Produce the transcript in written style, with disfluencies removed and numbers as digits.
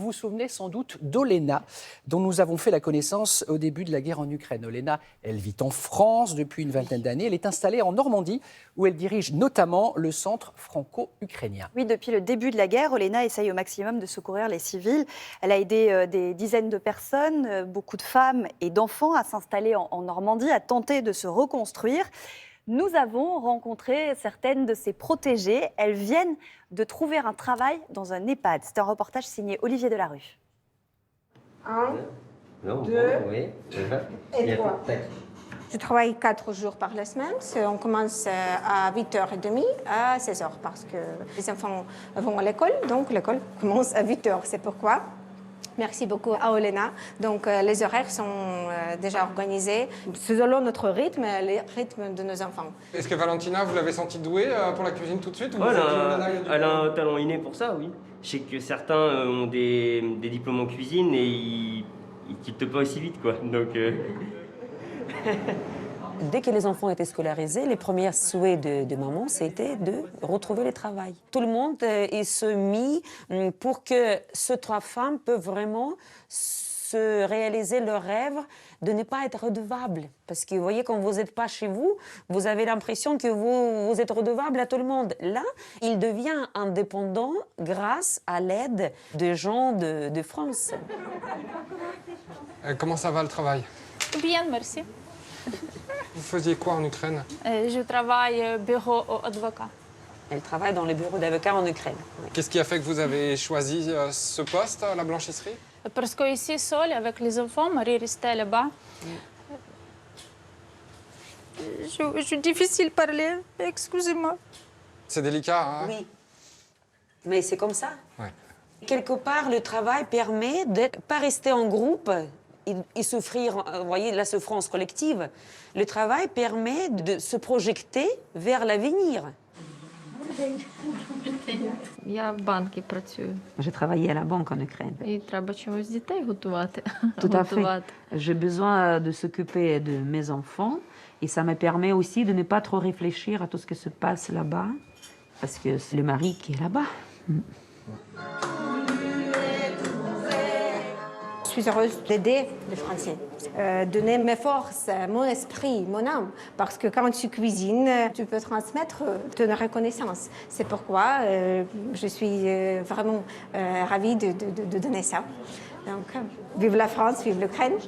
vous souvenez sans doute d'Olena, dont nous avons fait la connaissance au début de la guerre en Ukraine. Olena, elle vit en France depuis une vingtaine d'années. Elle est installée en Normandie, où elle dirige notamment le centre franco-ukrainien. Oui, depuis le début de la guerre, Olena essaye au maximum de secourir les civils. Elle a aidé des dizaines de personnes, beaucoup de femmes et d'enfants à s'installer en Normandie, à tenter de se reconstruire. Nous avons rencontré certaines de ses protégées. Elles viennent de trouver un travail dans un EHPAD. C'est un reportage signé Olivier Delarue. 1, 2 et 3. Je travaille 4 jours par la semaine. On commence à 8h30 à 16h parce que les enfants vont à l'école. Donc l'école commence à 8h. C'est pourquoi. Merci beaucoup à Olena. Donc les horaires sont déjà organisés selon notre rythme, le rythme de nos enfants. Est-ce que Valentina, vous l'avez sentie douée pour la cuisine tout de suite ou elle a un talent inné pour ça, oui. Je sais que certains ont des diplômes en cuisine et ils tiltent pas aussi vite, quoi. Donc, Dès que les enfants étaient scolarisés, les premiers souhaits de maman, c'était de retrouver le travail. Tout le monde se mit pour que ces 3 femmes peuvent vraiment se réaliser leur rêve de ne pas être redevables. Parce que vous voyez, quand vous n'êtes pas chez vous, vous avez l'impression que vous êtes redevable à tout le monde. Là, il devient indépendant grâce à l'aide des gens de France. Comment ça va le travail? Bien, merci. Vous faisiez quoi en Ukraine? Je travaille au bureau d'avocat. Elle travaille dans le bureau d'avocat en Ukraine. Oui. Qu'est-ce qui a fait que vous avez choisi ce poste, la blanchisserie? Parce que ici, seule, avec les enfants, Marie restait là-bas. C'est difficile de parler, excusez-moi. C'est délicat, hein? Oui, mais c'est comme ça. Ouais. Quelque part, le travail permet de ne pas rester en groupe et souffrir, vous voyez, la souffrance collective. Le travail permet de se projeter vers l'avenir. Я в банку працюю. J'ai travaillé à la banque en Ukraine. І треба чогось дітей готувати. Tout à fait. J'ai besoin de s'occuper de mes enfants et ça me permet aussi de ne pas trop réfléchir à tout ce qui se passe là-bas parce que c'est le mari qui est là-bas. Je suis heureuse d'aider les Français, donner mes forces, mon esprit, mon âme. Parce que quand tu cuisines, tu peux transmettre ton reconnaissance. C'est pourquoi je suis vraiment ravie de donner ça. Donc, vive la France, vive l'Ukraine.